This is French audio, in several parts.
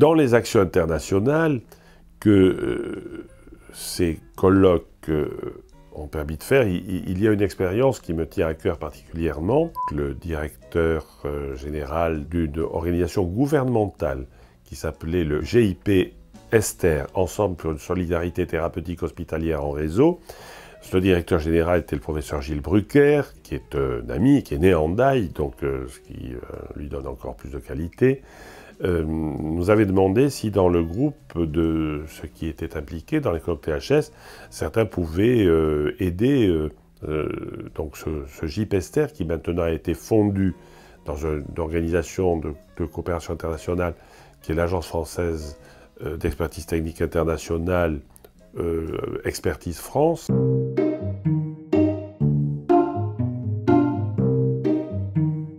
dans les actions internationales que ces colloques ont permis de faire, il y a une expérience qui me tient à cœur particulièrement. Le directeur général d'une organisation gouvernementale qui s'appelait le GIP Esther, Ensemble pour une solidarité thérapeutique hospitalière en réseau. Le directeur général était le professeur Gilles Brucker, qui est un ami, qui est né en Daille, donc ce qui lui donne encore plus de qualité. Nous avait demandé si dans le groupe de ceux qui étaient impliqués dans les colloques THS, certains pouvaient aider donc ce GIP Esther, qui maintenant a été fondu dans une organisation de coopération internationale, qui est l'Agence française d'expertise technique internationale, Expertise France.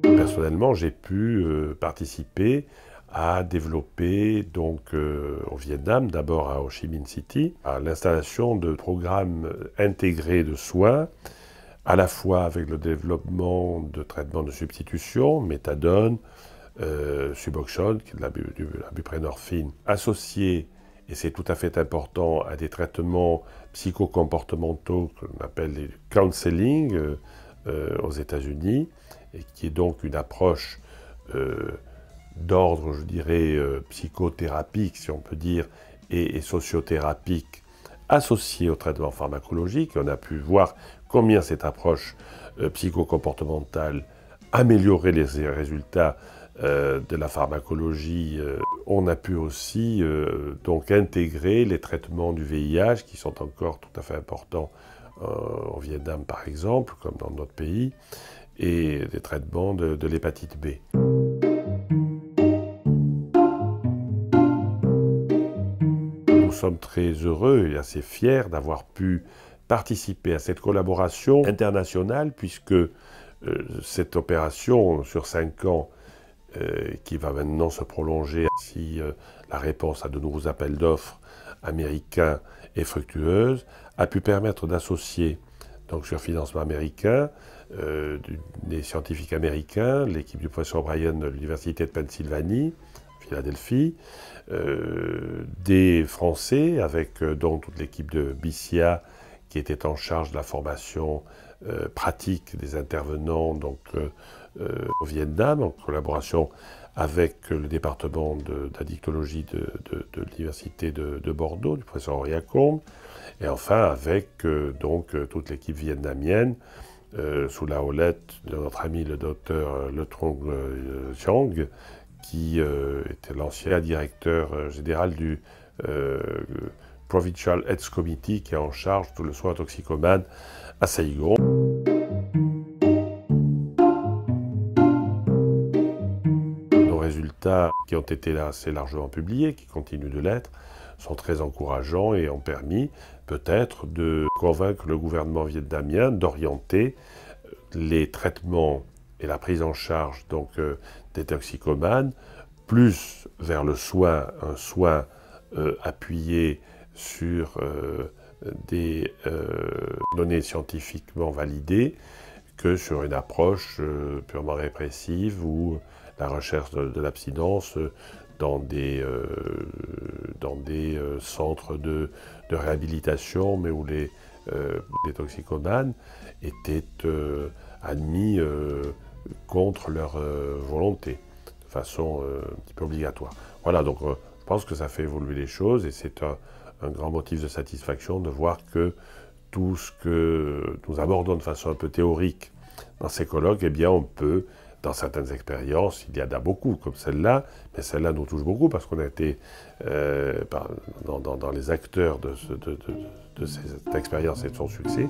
Personnellement, j'ai pu participer à développer donc au Vietnam, d'abord à Ho Chi Minh City, à l'installation de programmes intégrés de soins, à la fois avec le développement de traitements de substitution, méthadone, Suboxone, qui est de la buprenorphine, associés, et c'est tout à fait important, à des traitements psychocomportementaux qu'on appelle les counseling aux États-Unis, et qui est donc une approche d'ordre, je dirais, psychothérapique, si on peut dire, et sociothérapique, associée au traitement pharmacologique. On a pu voir combien cette approche psychocomportementale améliorait les résultats de la pharmacologie. On a pu aussi donc intégrer les traitements du VIH, qui sont encore tout à fait importants au Vietnam par exemple, comme dans notre pays, et des traitements de l'hépatite B. Nous sommes très heureux et assez fiers d'avoir pu participer à cette collaboration internationale, puisque cette opération sur 5 ans, qui va maintenant se prolonger si la réponse à de nouveaux appels d'offres américains est fructueuse, a pu permettre d'associer, donc sur financement américain, des scientifiques américains, l'équipe du professeur O'Brien de l'Université de Pennsylvanie, Philadelphie, des Français, avec donc toute l'équipe de BCA qui était en charge de la formation pratique des intervenants donc, au Vietnam, en collaboration avec le département d'addictologie de l'Université de Bordeaux, du professeur Henri Acombe, et enfin avec donc, toute l'équipe vietnamienne, sous la houlette de notre ami le docteur Le Trong Giang, qui était l'ancien directeur général du Provincial Health Committee, qui est en charge de tout le soin toxicomane à Saigon. Nos résultats, qui ont été assez largement publiés, qui continuent de l'être, sont très encourageants et ont permis peut-être de convaincre le gouvernement vietnamien d'orienter les traitements et la prise en charge donc, des toxicomanes plus vers le soin, un soin appuyé sur des données scientifiquement validées, que sur une approche purement répressive ou la recherche de l'abstinence dans des centres de réhabilitation, mais où les toxicomanes étaient admis contre leur volonté, de façon un petit peu obligatoire. Voilà, donc je pense que ça fait évoluer les choses et c'est un grand motif de satisfaction de voir que tout ce que nous abordons de façon un peu théorique dans ces colloques, eh bien on peut, dans certaines expériences, il y en a beaucoup comme celle-là, mais celle-là nous touche beaucoup parce qu'on a été dans les acteurs de cette expérience et de son succès.